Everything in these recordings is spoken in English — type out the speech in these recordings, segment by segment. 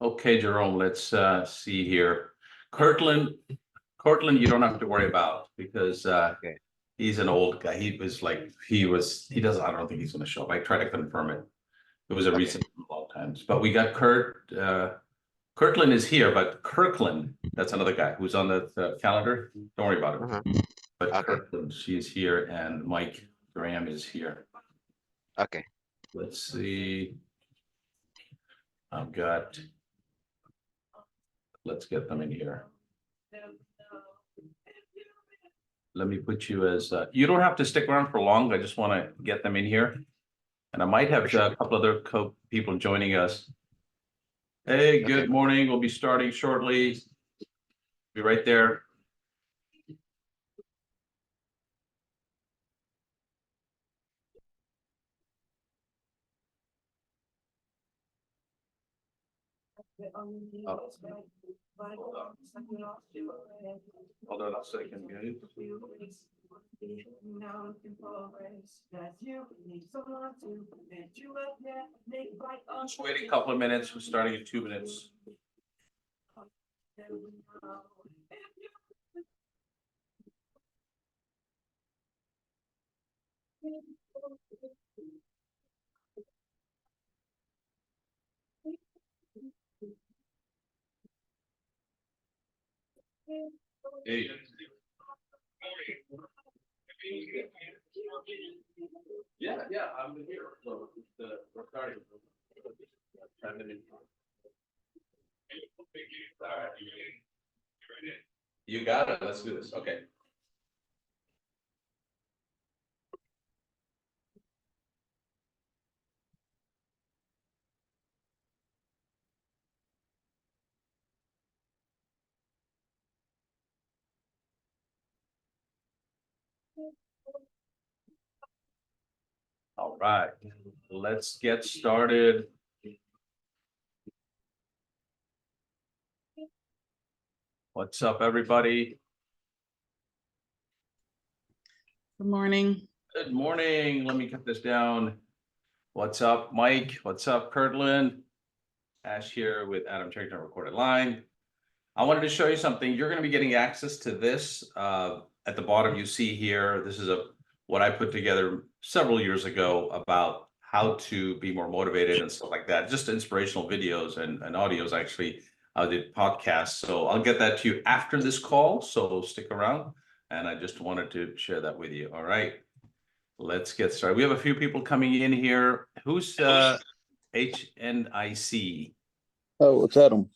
Okay, Jerome, let's see here. Cortland, you don't have to worry about because Okay. he's an old guy. He doesn't, I don't think he's gonna show up. I tried to confirm it. It was a Okay. recent long times, but we got Kirtland is here, but Kirkland, that's another guy who's on the calendar. Don't worry about it. Uh-huh. But Okay. Kirkland, she's here, and Mike Graham is here. Okay. Let's see. I've got. Let's get them in here. Let me put you as, you don't have to stick around for long. I just want to get them in here. And I might have a couple other people joining us. Hey, good Okay. morning. We'll be starting shortly. Be right there. Oh. Hold on a second, guys. Just wait a couple of minutes. We're starting in 2 minutes. Hey. Yeah, I'm here. So we're starting. All right. You got it. Let's do this. Okay. All right, let's get started. What's up, everybody? Good morning. Good morning. Let me get this down. What's up, Mike? What's up, Kirtland? Ash here with Adam Charrington Recorded Line. I wanted to show you something. You're going to be getting access to this. At the bottom, you see here, this is what I put together several years ago about how to be more motivated and stuff like that. Just inspirational videos and audios. Actually, I did podcasts. So I'll get that to you after this call. So stick around. And I just wanted to share that with you. All right. Let's get started. We have a few people coming in here. Who's HNIC? Oh, it's Adam.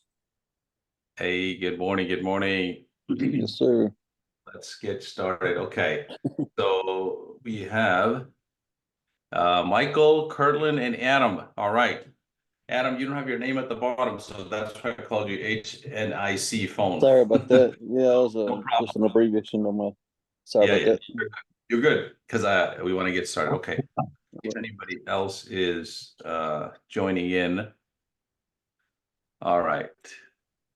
Hey, good morning. Good morning. Yes, sir. Let's get started. Okay. So we have Michael, Kirtland, and Adam. All right. Adam, you don't have your name at the bottom, so that's why I called you HNIC phone. Sorry about that. Yeah, that was No just an abbreviation on my. Sorry about that. You're good, because we want to get started. Okay. If anybody else is joining in. All right.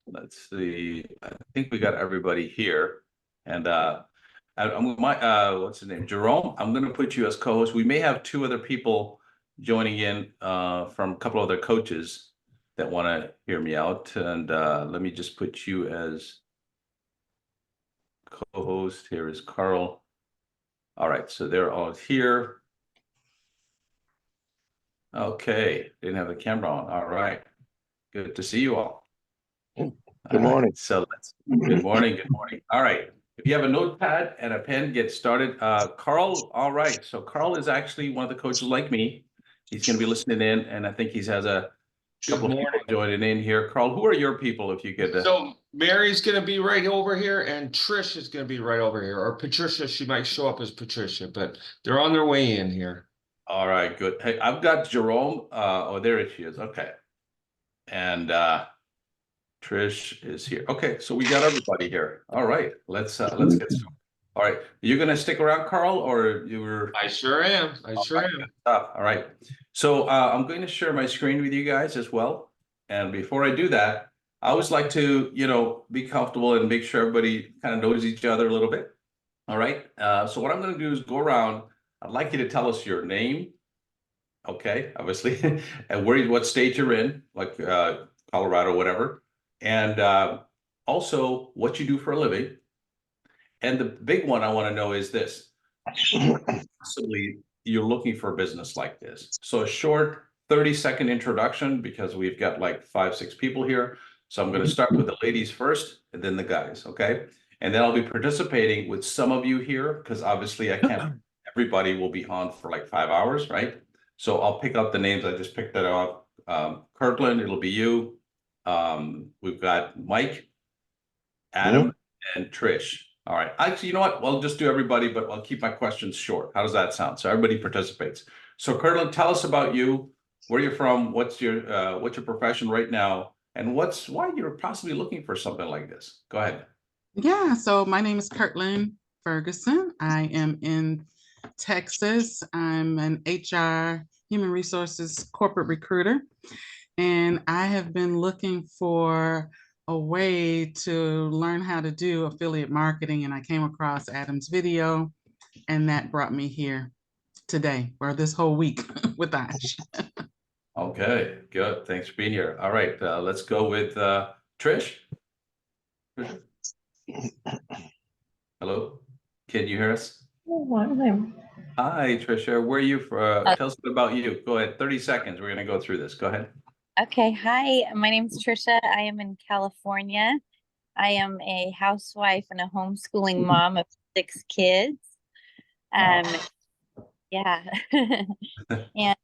Let's see. I think we got everybody here. And what's his name? Jerome, I'm going to put you as co-host. We may have two other people joining in from a couple other coaches that want to hear me out. And let me just put you as co-host. Here is Carl. All right, so they're all here. Okay, didn't have the camera on. All right, good to see you all. Good morning. Right, so good morning. Good morning. All right. If you have a notepad and a pen, get started. Carl, all right. So Carl is actually one of the coaches like me. He's going to be listening in, and I think he has a Couple of people joining in here. Carl, who are your people if you could? So Mary's gonna be right over here and Trish is gonna be right over here, or Patricia, she might show up as Patricia, but they're on their way in here. All right, good. Hey, I've got Jerome. Oh, there she is. Okay. And Trish is here. Okay, so we got everybody here. All right, let's get started. All right, you're gonna stick around, Carl, or you were? I sure am. I sure am. All right. So I'm going to share my screen with you guys as well. And before I do that, I always like to, be comfortable and make sure everybody kind of knows each other a little bit. All right. So what I'm going to do is go around. I'd like you to tell us your name. Okay, obviously, and what state you're in, like Colorado, whatever. And also what you do for a living. And the big one I want to know is this. Possibly you're looking for a business like this. So a short 30-second introduction, because we've got like 5-6 people here. So I'm going to start with the ladies first and then the guys, okay? And then I'll be participating with some of you here, because obviously I can't, everybody will be on for like 5 hours, right? So I'll pick up the names. I just picked that up. Kirkland, it'll be you. We've got Mike, Adam, and Trish. All right. Actually, you know what? I'll just do everybody, but I'll keep my questions short. How does that sound? So everybody participates. So Kirtland, tell us about you, where you're from, what's your profession right now, and why you're possibly looking for something like this. Go ahead. Yeah, so my name is Kirtland Ferguson. I am in Texas. I'm an HR, human resources corporate recruiter, and I have been looking for a way to learn how to do affiliate marketing, and I came across Adam's video, and that brought me here today, or this whole week with Ash. Okay, good. Thanks for being here. All right, let's go with Trish. Hello, can you hear us? Hi, Trisha. Where are you from? Tell us about you. Go ahead. 30 seconds. We're going to go through this. Go ahead. Okay, hi, my name is Trisha. I am in California. I am a housewife and a homeschooling mom of 6 kids. Yeah. And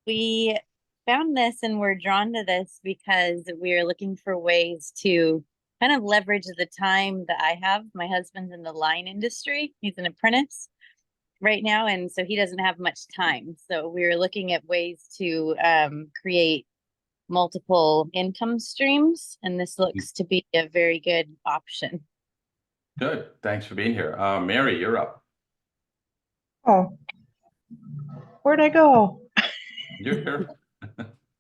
we found this and we're drawn to this because we are looking for ways to kind of leverage the time that I have. My husband's in the line industry. He's an apprentice right now, and so he doesn't have much time. So we're looking at ways to create multiple income streams, and this looks to be a very good option. Good. Thanks for being here. Mary, you're up. Oh, where'd I go? You're here.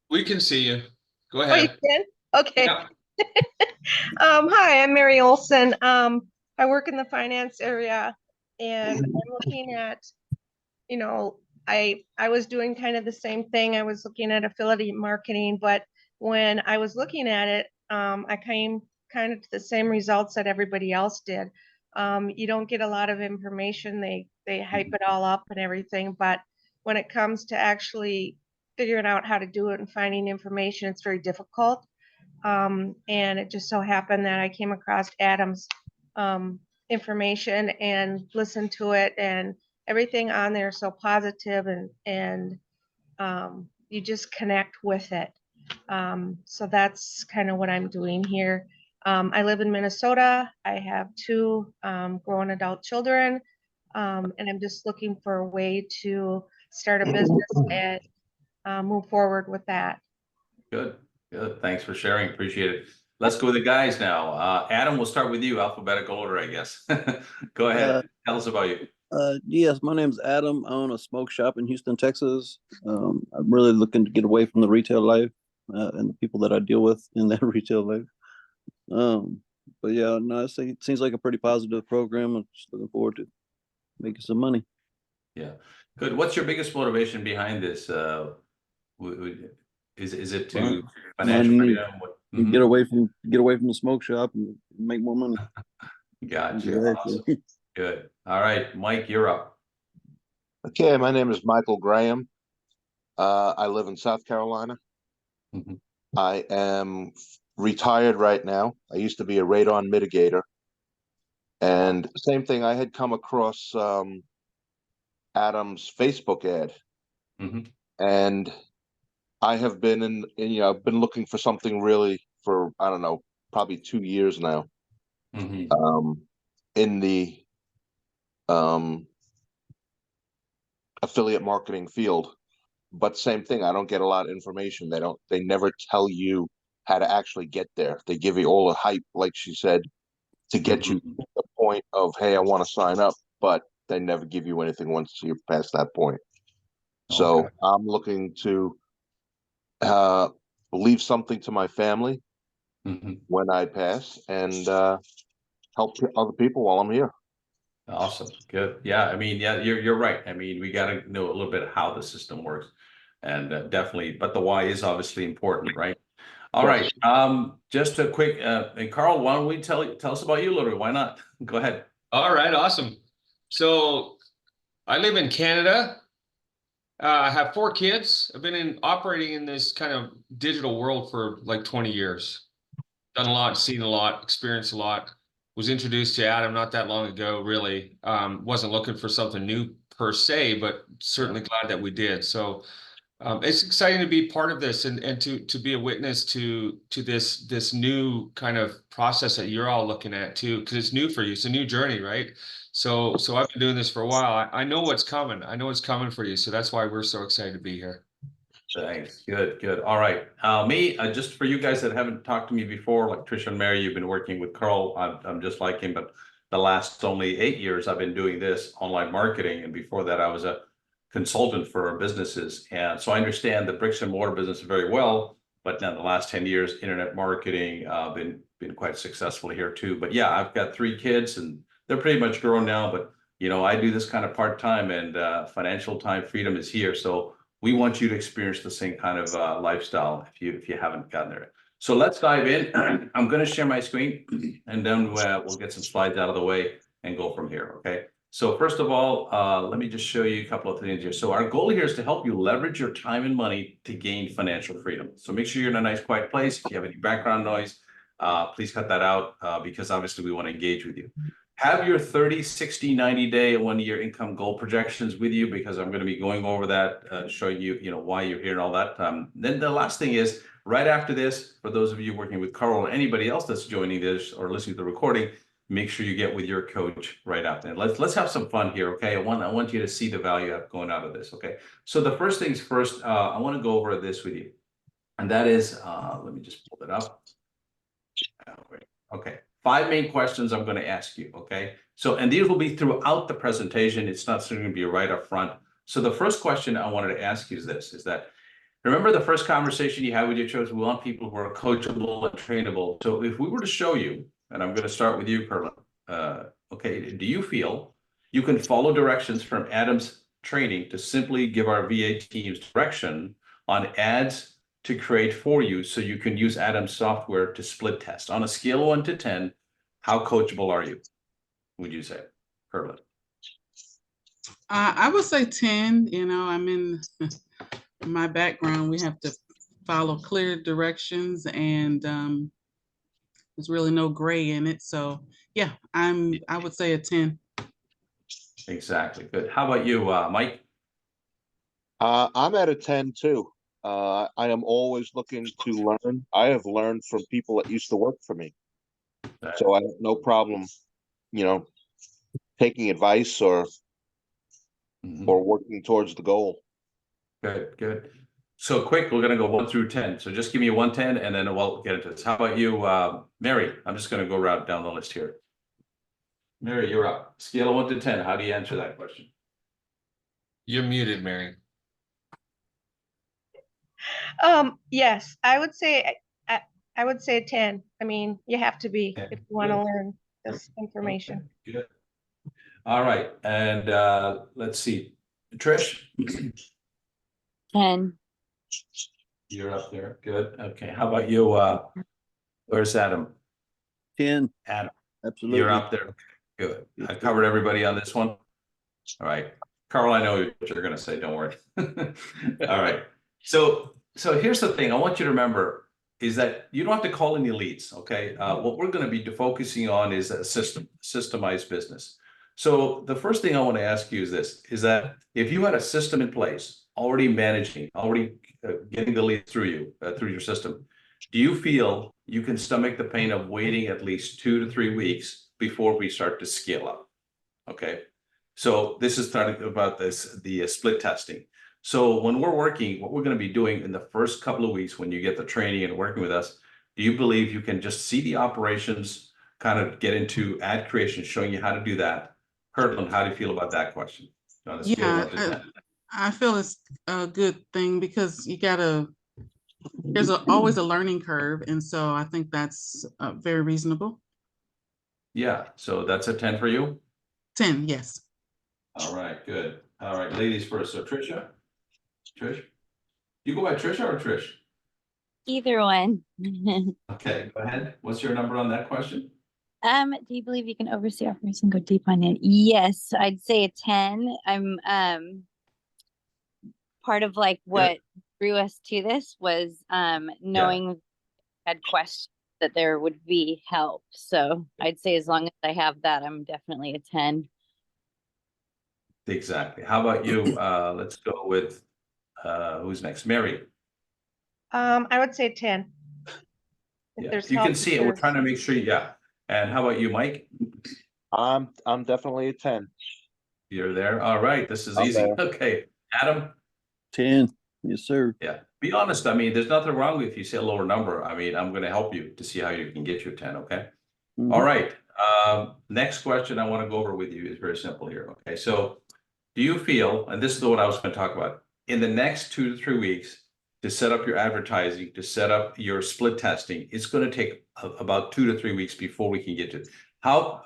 We can see you. Go Oh, you ahead. can? Okay. Yeah. Hi, I'm Mary Olson. I work in the finance area, and I'm looking at, I was doing kind of the same thing. I was looking at affiliate marketing, but when I was looking at it, I came kind of to the same results that everybody else did. You don't get a lot of information. They hype it all up and everything, but when it comes to actually figuring out how to do it and finding information, it's very difficult. And it just so happened that I came across Adam's information and listened to it, and everything on there is so positive, and you just connect with it. So that's kind of what I'm doing here. I live in Minnesota. I have 2 grown adult children, and I'm just looking for a way to start a business and move forward with that. Good. Good. Thanks for sharing. Appreciate it. Let's go with the guys now. Adam, we'll start with you, alphabetical order, I guess. Go ahead. Tell us about you. Yes, my name's Adam. I own a smoke shop in Houston, Texas. I'm really looking to get away from the retail life and the people that I deal with in that retail life. But yeah, no, it seems like a pretty positive program. I'm just looking forward to making some money. Yeah. Good. What's your biggest motivation behind this? Is it to financial freedom? Get away from the smoke shop and make more money. Gotcha. Awesome. Good. All right, Mike, you're up. Okay, my name is Michael Graham. I live in South Carolina. I am retired right now. I used to be a radon mitigator. And same thing, I had come across Adam's Facebook ad. And I have been I've been looking for something really for, I don't know, probably 2 years now, in the um, affiliate marketing field. But same thing, I don't get a lot of information. They never tell you how to actually get there. They give you all the hype, like she said, to get you to the point of, hey, I want to sign up, but they never give you anything once you're past that point. So Okay. I'm looking to leave something to my family when I pass, and help other people while I'm here. Awesome. Good. Yeah. I mean, yeah, you're right. I mean, we got to know a little bit how the system works, and definitely, but the why is obviously important, right? All right. Just a quick, and Carl, why don't we tell us about you a little bit? Why not? Go ahead. All right, awesome. So I live in Canada. I have 4 kids. I've been operating in this kind of digital world for like 20 years. Done a lot, seen a lot, experienced a lot. Was introduced to Adam not that long ago, really. Wasn't looking for something new per se, but certainly glad that we did. So it's exciting to be part of this, and to be a witness to this new kind of process that you're all looking at too, because it's new for you. It's a new journey, right? So I've been doing this for a while. I know what's coming. I know what's coming for you. So that's why we're so excited to be here. Thanks. Good, good. All right. Just for you guys that haven't talked to me before, like Tricia and Mary, you've been working with Carl. I'm just like him, but the last only 8 years I've been doing this online marketing. And before that, I was a consultant for businesses. And so I understand the bricks and mortar business very well, but now the last 10 years, internet marketing, been quite successful here too. But yeah, I've got 3 kids and they're pretty much grown now, but I do this kind of part-time, and financial time freedom is here. So we want you to experience the same kind of lifestyle if you haven't gotten there. So let's dive in. I'm going to share my screen, and then we'll get some slides out of the way and go from here. Okay. So first of all, let me just show you a couple of things here. So our goal here is to help you leverage your time and money to gain financial freedom. So make sure you're in a nice, quiet place. If you have any background noise, please cut that out, because obviously we want to engage with you. Have your 30, 60, 90 day and 1 year income goal projections with you, because I'm going to be going over that, showing you, why you're here and all that. Then the last thing is, right after this, for those of you working with Carl or anybody else that's joining this or listening to the recording, make sure you get with your coach right after. And let's have some fun here, okay? I want you to see the value going out of this, okay? So the first things first, I want to go over this with you, and that is, let me just pull it up. Okay. 5 main questions I'm going to ask you, okay? So, and these will be throughout the presentation. It's not going to be right up front. So the first question I wanted to ask you is this, is that, remember the first conversation you had with your coach, we want people who are coachable and trainable. So if we were to show you, and I'm going to start with you, Carla, okay, do you feel you can follow directions from Adam's training to simply give our VA teams direction on ads to create for you, so you can use Adam's software to split test? On a scale of 1 to 10, how coachable are you, would you say, Carla? I would say 10. I'm in my background. We have to follow clear directions, and there's really no gray in it. So yeah, I would say a 10. Exactly. Good. How about you, Mike? I'm at a 10 too. I am always looking to learn. I have learned from people that used to work for me, so I have no problem, taking advice or working towards the goal. Good, good. So quick, we're gonna go 1 through 10. So just give me a 1, 10, and then we'll get into this. How about you, Mary? I'm just gonna go right down the list here. Mary, you're up. Scale of 1 to 10. How do you answer that question? You're muted, Mary. Yes, I would say I would say 10. I mean, you have to be if you want to learn this information. Okay, good. All right, and let's see, Trish. 10. You're up there. Good. Okay. How about you? Where's Adam? 10. Adam, Absolutely. you're up there. Good. I covered everybody on this one. All right. Carl, I know what you're going to say. Don't worry. All right. So here's the thing I want you to remember is that you don't have to call any leads. Okay. What we're going to be focusing on is a systemized business. So the first thing I want to ask you is this, is that if you had a system in place already managing, already getting the leads through you, through your system, do you feel you can stomach the pain of waiting at least 2 to 3 weeks before we start to scale up? Okay, so this is starting about the split testing. So when we're working, what we're going to be doing in the first couple of weeks when you get the training and working with us, do you believe you can just see the operations, kind of get into ad creation, showing you how to do that? Kirtland, how do you feel about that question? On a scale of 1 to 10. I feel it's a good thing because there's always a learning curve. And so I think that's very reasonable. Yeah, so that's a 10 for you? 10, yes. All right, good. All right, ladies first. So Trish, you go by Trisha or Trish? Either one. Okay, go ahead. What's your number on that question? Do you believe you can oversee operations and go deep on it? Yes, I'd say a 10. I'm part of like what drew us to this was knowing I had questions that there would be help. So I'd say as long as I have that, I'm definitely a 10. Exactly. How about you? Let's go with who's next? Mary. I would say 10. If Yeah, there's you can help, see it. We're there's- trying to make sure. Yeah. And how about you, Mike? I'm definitely a 10. You're there. All right. This is I'm easy. there. Okay. Adam. 10. Yes, sir. Yeah. Be honest. I mean, there's nothing wrong with if you say a lower number. I mean, I'm going to help you to see how you can get you a 10. Okay. Mhm. All right. Next question I want to go over with you is very simple here. Okay. So do you feel, and this is what I was going to talk about, in the next 2 to 3 weeks to set up your advertising, to set up your split testing, it's going to take about 2 to 3 weeks before we can get to it.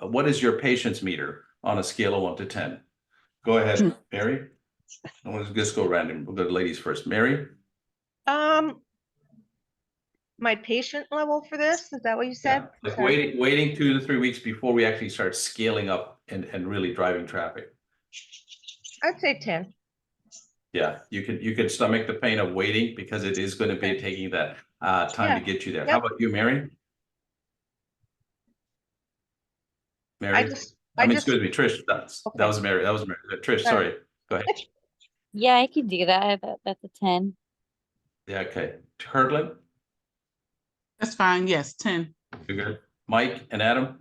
What is your patience meter on a scale of 1 to 10? Go ahead, Mary. I want to just go random. We'll go to ladies first. Mary? My patient level for this, is that what you said? Yeah, like Sorry. waiting 2 to 3 weeks before we actually start scaling up and really driving traffic. I'd say 10. Yeah, you can stomach the pain of waiting because it is going to be taking that time to get you there. Yep. How about you, Mary? Mary? I just, Excuse me, Trish. That was Mary. That was Mary. Trish, sorry. Go ahead. Yeah, I could do that. That's a 10. Yeah, okay. Hurdlin, That's fine. Yes, 10. you good? Mike and Adam?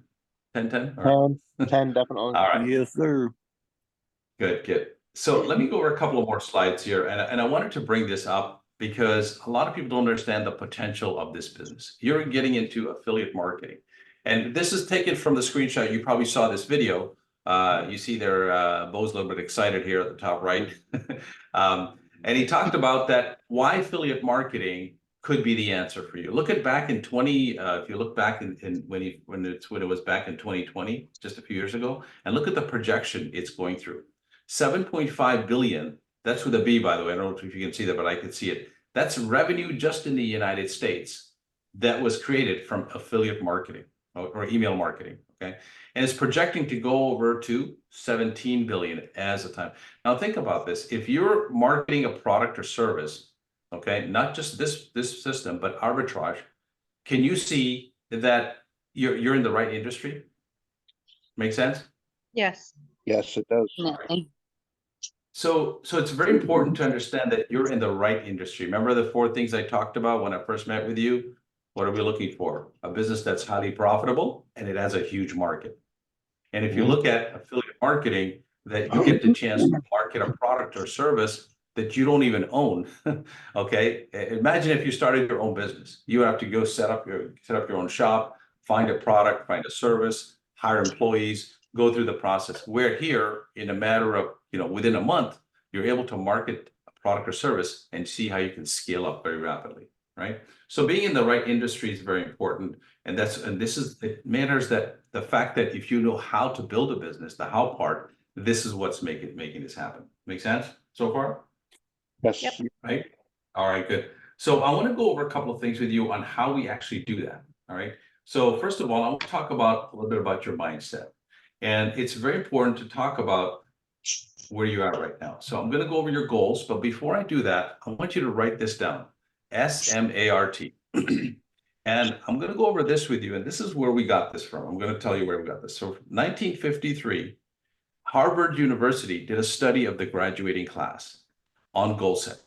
10? 10, definitely. All right. Yes, sir. Good. So let me go over a couple of more slides here. And I wanted to bring this up because a lot of people don't understand the potential of this business. You're getting into affiliate marketing. And this is taken from the screenshot. You probably saw this video. You see there, Bo's a little bit excited here at the top right. And he talked about that why affiliate marketing could be the answer for you. Look at back in if you look back when it was back in 2020, just a few years ago, and look at the projection it's going through. 7.5 billion. That's with a B, by the way. I don't know if you can see that, but I can see it. That's revenue just in the United States that was created from affiliate marketing or email marketing. Okay. And it's projecting to go over to 17 billion as a time. Now think about this. If you're marketing a product or service, okay, not just this system, but arbitrage, can you see that you're in the right industry? Make sense? Yes. Yes, it does. Definitely. So it's very important to understand that you're in the right industry. Remember the 4 things I talked about when I first met with you? What are we looking for? A business that's highly profitable and it has a huge market. And if you look at affiliate marketing, that you get the chance to market a product or service that you don't even own. Okay. Imagine if you started your own business. You have to go set up your own shop, find a product, find a service, hire employees, go through the process. Where here, in a matter of, within a month, you're able to market a product or service and see how you can scale up very rapidly, right? So being in the right industry is very important. And it matters that the fact that if you know how to build a business, the how part, this is what's making this happen. Make sense so far? Yes. Yep. Right? All right, good. So I want to go over a couple of things with you on how we actually do that. All right. So first of all, I want to talk about a little bit about your mindset. And it's very important to talk about where you are right now. So I'm going to go over your goals, but before I do that, I want you to write this down. SMART. And I'm going to go over this with you. And this is where we got this from. I'm going to tell you where we got this. So 1953, Harvard University did a study of the graduating class. on goal setting.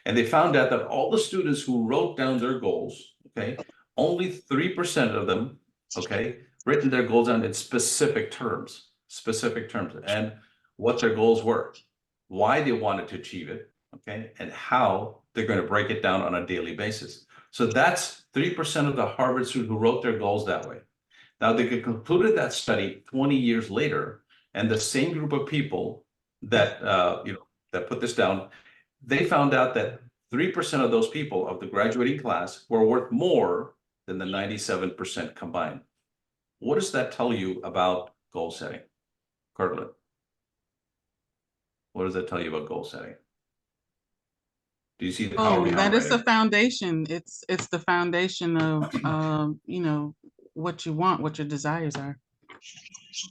And they found out that all the students who wrote down their goals, okay, only 3% of them, okay, written their goals down in specific terms, and what their goals were, why they wanted to achieve it, okay, and how they're going to break it down on a daily basis. So that's 3% of the Harvard students who wrote their goals that way. Now they concluded that study 20 years later, and the same group of people that that put this down, they found out that 3% of those people of the graduating class were worth more than the 97% combined. What does that tell you about goal setting, Kirtland? What does that tell you about goal setting? Do you see the power behind that is it? the foundation. It's the foundation of you know, what you want, what your desires are.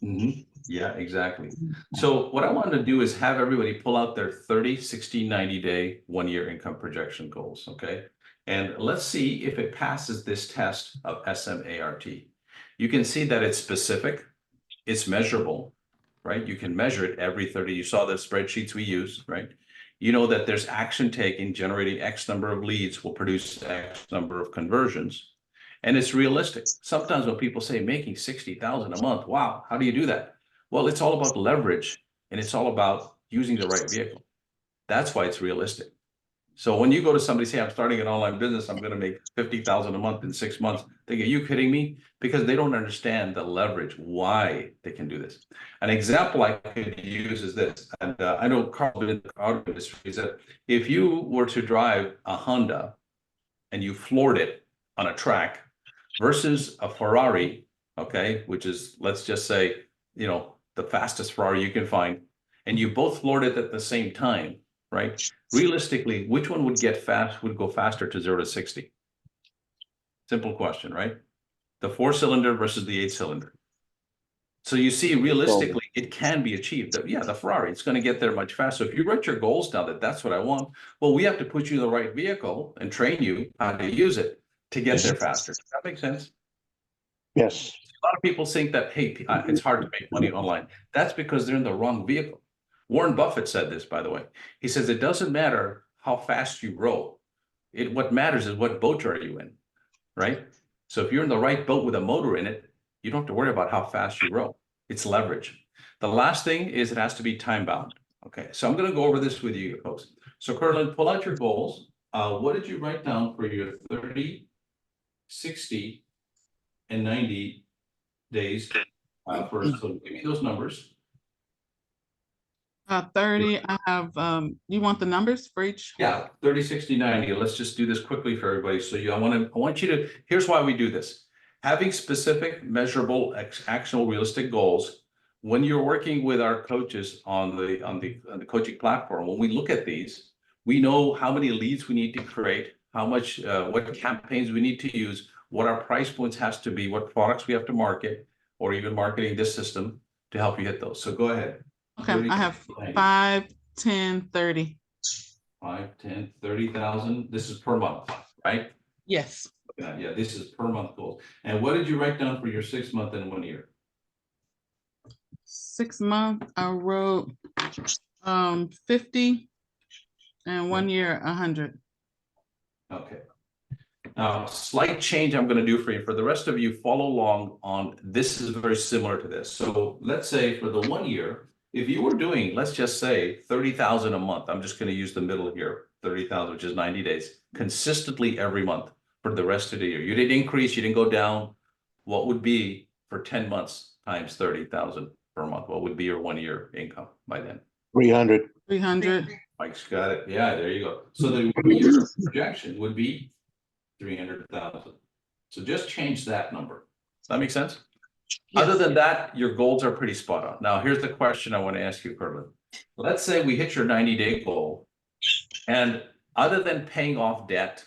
Mm-hmm. Yeah, exactly. So what I wanted to do is have everybody pull out their 30, 60, 90 day, 1 year income projection goals. Okay. And let's see if it passes this test of SMART. You can see that it's specific, it's measurable, right? You can measure it every 30. You saw the spreadsheets we use, right? You know that there's action taken, generating X number of leads will produce X number of conversions. And it's realistic. Sometimes when people say making 60,000 a month, wow, how do you do that? Well, it's all about leverage, and it's all about using the right vehicle. That's why it's realistic. So when you go to somebody say, I'm starting an online business, I'm going to make 50,000 a month in 6 months, they go, are you kidding me? Because they don't understand the leverage, why they can do this. An example I could use is this, and I know Carl in the auto industry, is that if you were to drive a Honda and you floored it on a track versus a Ferrari, okay, which is, let's just say, the fastest Ferrari you can find, and you both floored it at the same time, right? Realistically, which one would go faster to 0 to 60? Simple question, right? The 4-cylinder versus the 8-cylinder. So you see, realistically, it can be achieved. Yeah, the Ferrari, it's going to get there much faster. So if you write your goals down that's what I want, well, we have to put you in the right vehicle and train you how to use it to get there faster. Does that make sense? Yes. A lot of people think that, hey, it's hard to make money online. That's because they're in the wrong vehicle. Warren Buffett said this, by the way. He says, it doesn't matter how fast you row. What matters is what boat are you in, right? So if you're in the right boat with a motor in it, you don't have to worry about how fast you row. It's leverage. The last thing is it has to be time bound. Okay, so I'm going to go over this with you folks. So Kirtland, pull out your goals. What did you write down for your 30, 60, and 90 days? First, so give me those numbers. 30, I have, you want the numbers for each? Yeah, 30, 60, 90. Let's just do this quickly for everybody. So I want you to, here's why we do this. Having specific, measurable, actionable, realistic goals. When you're working with our coaches on the coaching platform, when we look at these, we know how many leads we need to create, how much, what campaigns we need to use, what our price points has to be, what products we have to market, or even marketing this system to help you hit those. So go ahead. Okay, 30, I have 90. 5, 10, 30. 5, 10, 30,000. This is per month, right? Yes. Yeah, this is per month goals. And what did you write down for your 6 month and 1 year? 6 months, I wrote 50, and 1 year 100. Okay. Now, slight change I'm going to do for you. For the rest of you, follow along on this is very similar to this. So let's say for the 1 year, if you were doing, let's just say 30,000 a month, I'm just going to use the middle here, 30,000, which is 90 days, consistently every month for the rest of the year. You didn't increase, you didn't go down. What would be for 10 months times 30,000 per month? What would be your 1 year income by then? 300. 300. Mike's got it. Yeah, there you go. So the 1 year projection would be 300,000. So just change that number. Does that make sense? Yes. Other than that, your goals are pretty spot on. Now, here's the question I want to ask you, Kirtland. Let's say we hit your 90-day goal, and other than paying off debt,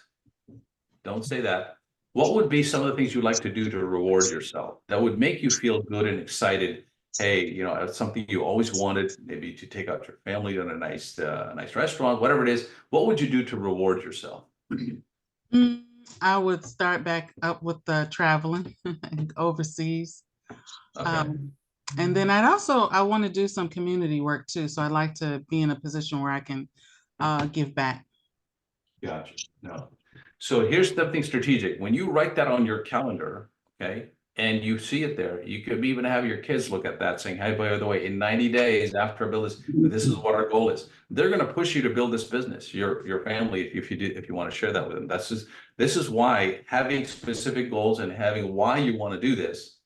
don't say that, what would be some of the things you'd like to do to reward yourself that would make you feel good and excited? Hey, it's something you always wanted, maybe to take out your family to a nice restaurant, whatever it is. What would you do to reward yourself? I would start back up with traveling overseas. Okay. And then I want to do some community work too. So I'd like to be in a position where I can give back. Gotcha. No. So here's something strategic. When you write that on your calendar, okay, and you see it there, you could even have your kids look at that saying, hey, by the way, in 90 days after I build this is what our goal is. They're going to push you to build this business, your family, if you want to share that with them. This is why having specific goals and having why you want to do this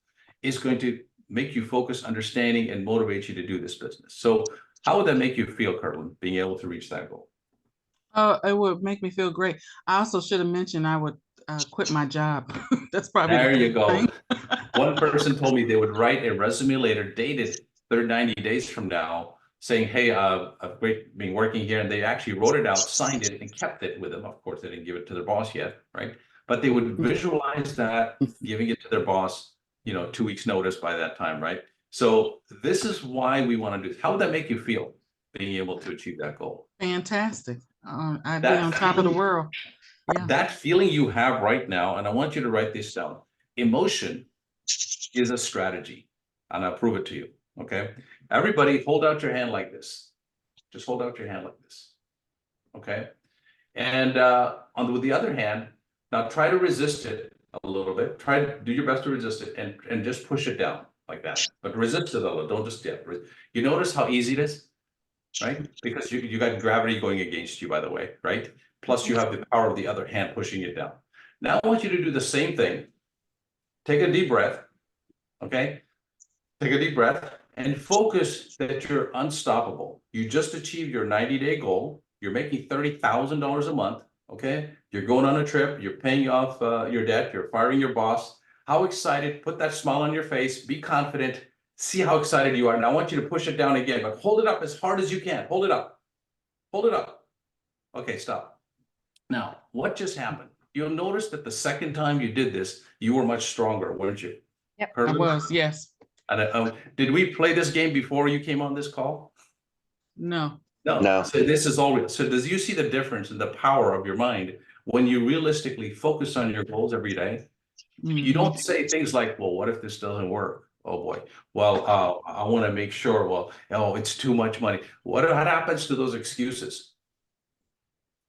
is going to make you focus, understanding, and motivate you to do this business. So how would that make you feel, Kirtland, being able to reach that goal? It would make me feel great. I also should have mentioned I would quit my job. That's probably There the you big go. thing. One person told me they would write a resume later, dated 90 days from now, saying, hey, I've been working here. And they actually wrote it out, signed it, and kept it with them. Of course, they didn't give it to their boss yet, right? But they would visualize that, giving it to their boss, 2 weeks notice by that time, right? So this is why we want to do this. How would that make you feel, being able to achieve that goal? Fantastic. I'd be on top of the world. Yeah. That feeling you have right now, and I want you to write this down. Emotion is a strategy, and I'll prove it to you. Okay. Everybody hold out your hand like this. Just hold out your hand like this. Okay. And with the other hand, now try to resist it a little bit. Try to do your best to resist it and just push it down like that. But resist it a little. Don't just you notice how easy it is, right? Because you got gravity going against you, by the way, right? Plus you have the power of the other hand pushing it down. Now I want you to do the same thing. Take a deep breath. Okay. Take a deep breath and focus that you're unstoppable. You just achieved your 90-day goal. You're making $30,000 a month. Okay. You're going on a trip. You're paying off your debt. You're firing your boss. How excited. Put that smile on your face. Be confident. See how excited you are. And I want you to push it down again, but hold it up as hard as you can. Hold it up. Hold it up. Okay, stop. Now, what just happened? You'll notice that the second time you did this, you were much stronger, weren't you? Yep. I was, yes. And did we play this game before you came on this call? No. No. So this is all. So does you see the difference in the power of your mind when you realistically focus on your goals every day? You don't say things like, well, what if this doesn't work? Oh boy. Well, I want to make sure, well, oh, it's too much money. What happens to those excuses?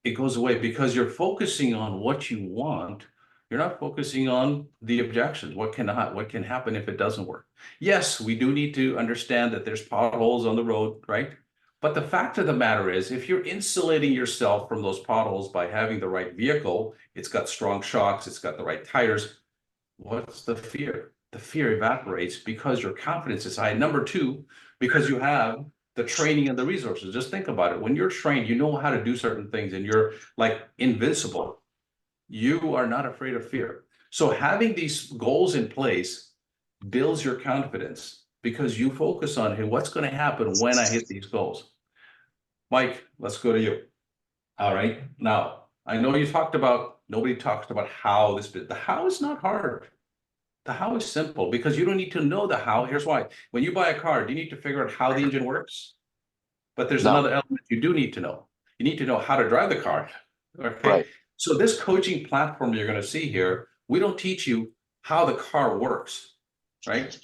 It goes away because you're focusing on what you want. You're not focusing on the objections. What can happen if it doesn't work? Yes, we do need to understand that there's potholes on the road, right? But the fact of the matter is, if you're insulating yourself from those potholes by having the right vehicle, it's got strong shocks, it's got the right tires, what's the fear? The fear evaporates because your confidence is high. Number two, because you have the training and the resources. Just think about it. When you're trained, you know how to do certain things and you're like invincible. You are not afraid of fear. So having these goals in place builds your confidence because you focus on, hey, what's going to happen when I hit these goals? Mike, let's go to you. All right. Now, I know you talked about, nobody talks about how this, the how is not hard. The how is simple because you don't need to know the how. Here's why. When you buy a car, do you need to figure out how the engine works? But there's another element you do need to know. You need to know how to drive the car. Okay. Right. So this coaching platform you're going to see here, we don't teach you how the car works, right?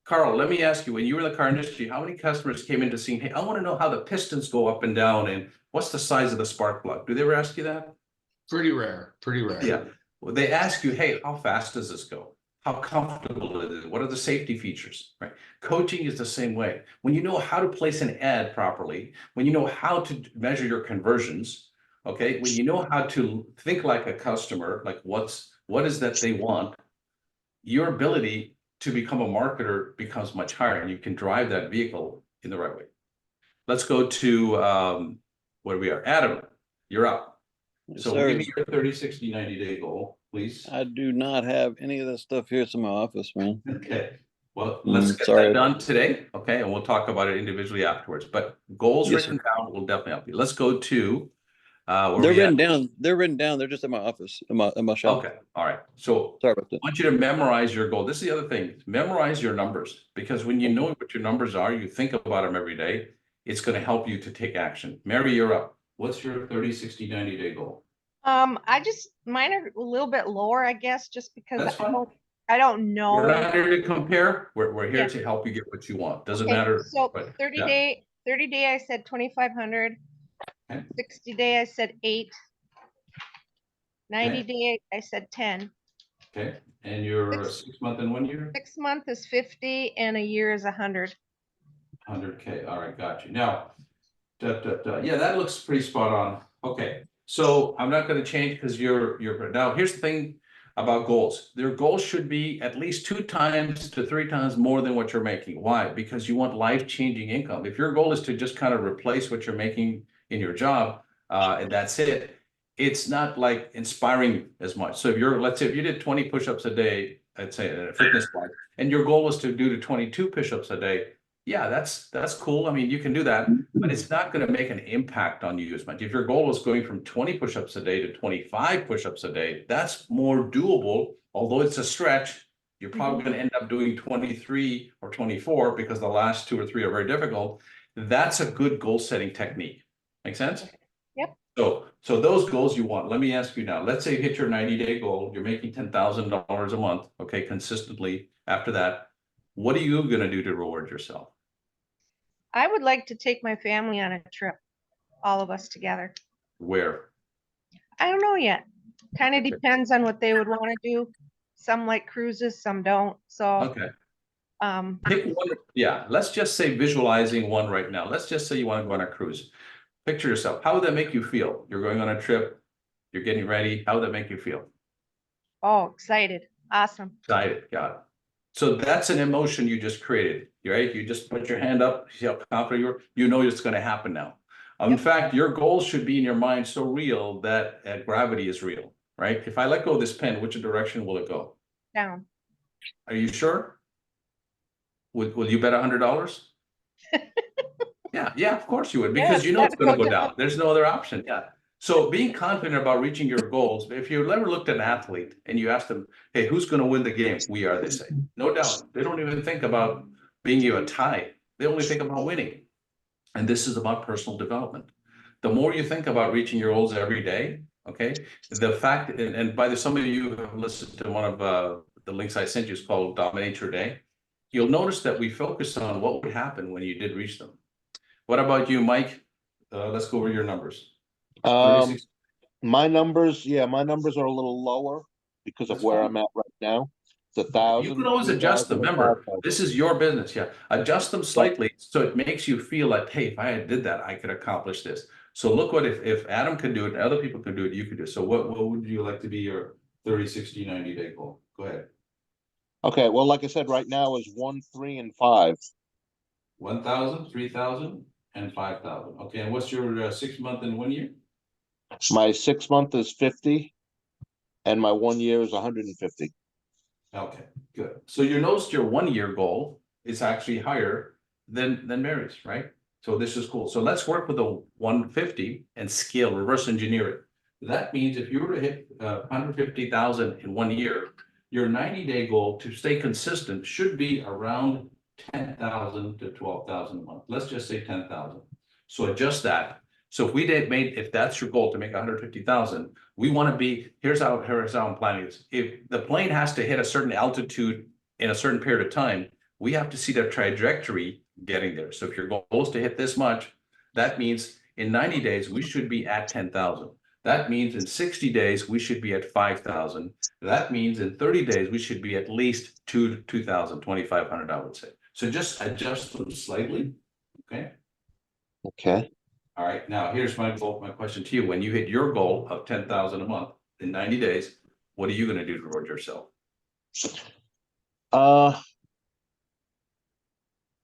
Carl, let me ask you, when you were in the car industry, how many customers came into seeing, hey, I want to know how the pistons go up and down and what's the size of the spark plug? Do they ever ask you that? Pretty rare, pretty rare. Yeah. Well, they ask you, hey, how fast does this go? How comfortable is it? What are the safety features, right? Coaching is the same way. When you know how to place an ad properly, when you know how to measure your conversions, okay, when you know how to think like a customer, like what is that they want, your ability to become a marketer becomes much higher and you can drive that vehicle in the right way. Let's go to where we are. Adam, you're up. Yes, So sir. give me your 30, 60, 90-day goal, please. I do not have any of that stuff here. It's in my office, man. Okay. Well, let's get sorry. that done today. Okay. And we'll talk about it individually afterwards. But goals Yes, written down will definitely help you. Let's go to where They're we written at? down. They're written down. They're just in my office, in my shop. Okay. All right. So Sorry about that. I want you to memorize your goal. This is the other thing. Memorize your numbers because when you know what your numbers are, you think about them every day. It's going to help you to take action. Mary, you're up. What's your 30, 60, 90-day goal? Mine are a little bit lower, I guess, just because That's fine. I don't know. We're not here to compare. We're here Yeah. to help you get what you want. Doesn't Okay, matter. so But 30 yeah. day, I said 2,500. Okay. 60-day, I said 8. 90 Okay. day, I said 10. Okay, and your 6 6 month and 1 year? 6 month is 50 and a year is 100. 100K, all right, got you. Now, yeah, that looks pretty spot on. Okay, so I'm not gonna change because you're, now, here's the thing about goals. Their goals should be at least 2 times to 3 times more than what you're making. Why? Because you want life-changing income. If your goal is to just kind of replace what you're making in your job, and that's it, it's not like inspiring as much. So if you're, let's say if you did 20 push-ups a day, I'd say a fitness wise, and your goal was to do to 22 push-ups a day, yeah, that's cool. I mean, you can do that, but it's not going to make an impact on you as much. If your goal is going from 20 push-ups a day to 25 push-ups a day, that's more doable. Although it's a stretch, you're probably going to end up doing 23 or 24 because the last 2 or 3 are very difficult. That's a good goal setting technique. Make sense? Yep. So those goals you want, let me ask you now, let's say you hit your 90-day goal, you're making $10,000 a month, okay, consistently. After that, what are you going to do to reward yourself? I would like to take my family on a trip, all of us together. Where? I don't know yet. Kind of Okay. depends on what they would want to do. Some like cruises, some don't. So, Okay. Pick one. Yeah, let's just say visualizing one right now. Let's just say you want to go on a cruise. Picture yourself. How would that make you feel? You're going on a trip. You're getting ready. How would that make you feel? oh, excited. Awesome. Excited. Got it. So that's an emotion you just created, right? You just put your hand up, see how confident you are, you know it's going to happen now. In Yep. fact, your goals should be in your mind so real that gravity is real, right? If I let go of this pen, which direction will it go? Down. Are you sure? Will you bet $100? Yeah, of course you would, because Yes, you know it's gotta going to go go down. down. There's no other option. Yeah. So being confident about reaching your goals, if you've ever looked at an athlete and you ask them, hey, who's going to win the game? We are, they say. No doubt. They don't even think about being you a tie. They only think about winning. And this is about personal development. The more you think about reaching your goals every day, okay, the fact, and by the some of you have listened to one of the links I sent you, is called Dominate Your Day. You'll notice that we focus on what would happen when you did reach them. What about you, Mike? Let's go over your numbers. 36. My numbers are a little lower because of That's where fine. I'm at right now. It's You 1,000, can always adjust them. 3,000, and Remember, 5,000. this is your business. Yeah, adjust them slightly so it makes you feel like, hey, if I did that, I could accomplish this. So look what if Adam could do it and other people could do it, you could do it. So what would you like to be your 30, 60, 90-day goal? Go ahead. Okay, well, like I said, right now is 1, 3, and 5. 1,000, 3,000, and 5,000. Okay, and what's your 6 month and 1 year? My 6 month is 50, and my 1 year is 150. Okay, good. So you noticed your 1 year goal is actually higher than Mary's, right? So this is cool. So let's work with the 150 and scale, reverse engineer it. That means if you were to hit 150,000 in 1 year, your 90-day goal to stay consistent should be around 10,000 to 12,000 a month. Let's just say 10,000. So adjust that. So if we if that's your goal to make 150,000, we want to be, here's how I'm planning this. If the plane has to hit a certain altitude in a certain period of time, we have to see the trajectory getting there. So if your goal is to hit this much, that means in 90 days, we should be at 10,000. That means in 60 days, we should be at 5,000. That means in 30 days, we should be at least 2,000, 2,500, I would say. So just adjust them slightly, okay? Okay. All right, now here's my question to you. When you hit your goal of 10,000 a month in 90 days, what are you going to do toward yourself?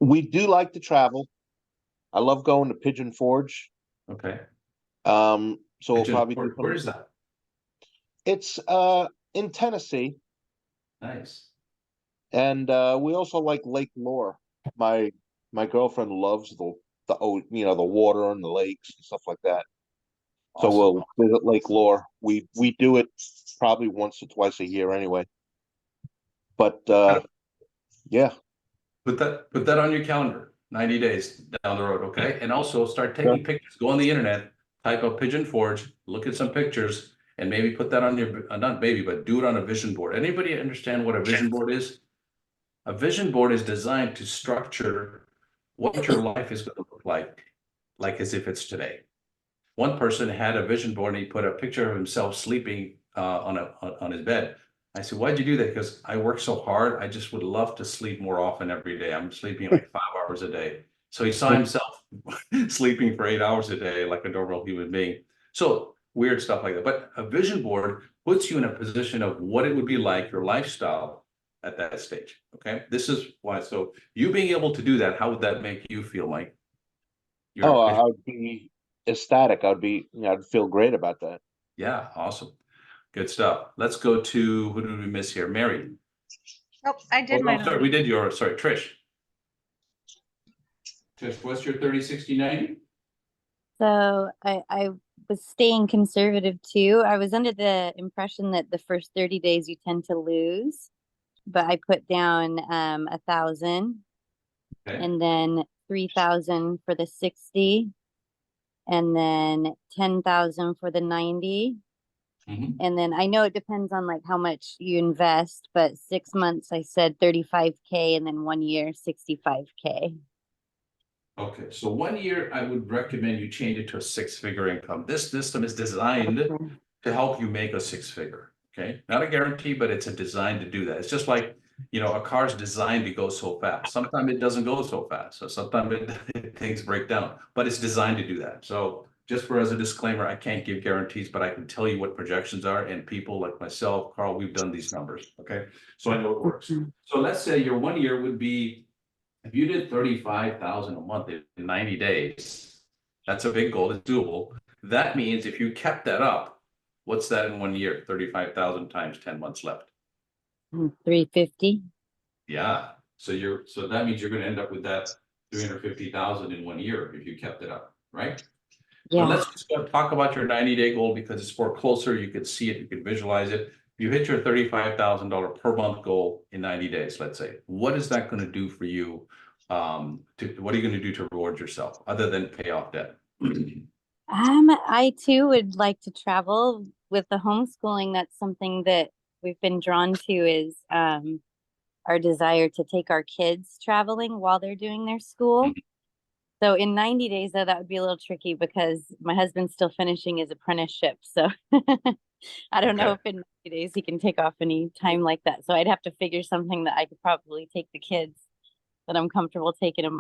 We do like to travel. I love going to Pigeon Forge. Okay. So we'll probably do Where is that? It's in Tennessee. Nice. And we also like Lake Lore. My girlfriend loves the water and the lakes and stuff like that. So Awesome. we'll visit Lake Lore. We do it probably once or twice a year anyway. But yeah. Put that on your calendar, 90 days down the road, okay? And also start taking pictures. Go on the internet, type up Pigeon Forge, look at some pictures, and maybe put that on your, not maybe, but do it on a vision board. Anybody understand what a vision board is? A vision board is designed to structure what your life is going to look like as if it's today. One person had a vision board and he put a picture of himself sleeping on his bed. I said, why'd you do that? Because I work so hard. I just would love to sleep more often every day. I'm sleeping like 5 hours a day. So he saw himself sleeping for 8 hours a day like a normal human being. So weird stuff like that. But a vision board puts you in a position of what it would be like, your lifestyle at that stage. Okay. This is why. So you being able to do that, how would that make you feel, Mike? Oh, I would be ecstatic. I'd feel great about that. Yeah, awesome. Good stuff. Let's go to, who did we miss here? Mary. Oh, I Oh, did no, mine. sorry, we did your, sorry, Trish. Trish, what's your 30, 60, 90? So I was staying conservative too. I was under the impression that the first 30 days you tend to lose, but I put down 1,000 Okay. and then 3,000 for the 60 and then 10,000 for the 90. Mhm. And then I know it depends on like how much you invest, but 6 months I said 35K and then 1 year 65K. Okay, so 1 year, I would recommend you change it to a 6-figure income. This system is designed to help you make a 6-figure. Okay, not a guarantee, but it's a design to do that. It's just like, you know, a car's designed to go so fast. Sometimes it doesn't go so fast. So sometimes things break down, but it's designed to do that. So just for as a disclaimer, I can't give guarantees, but I can tell you what projections are, and people like myself, Carl, we've done these numbers. Okay, so I know it works. So let's say your 1 year would be, if you did 35,000 a month in 90 days, that's a big goal. It's doable. That means if you kept that up, what's that in 1 year? 35,000 times 10 months left. 350. Yeah. So that means you're going to end up with that 350,000 in 1 year if you kept it up, right? But Yeah. let's just talk about your 90-day goal because it's for closer. You can see it, you can visualize it. You hit your $35,000 per month goal in 90 days, let's say. What is that going to do for you? What are you going to do to reward yourself other than pay off debt? I too would like to travel with the homeschooling. That's something that we've been drawn to is our desire to take our kids traveling while they're doing their school. So in 90 days, though, that would be a little tricky because my husband's still finishing his apprenticeship. So I don't know if in 90 days he can take off any time like that. So I'd have to figure something that I could probably take the kids that I'm comfortable taking them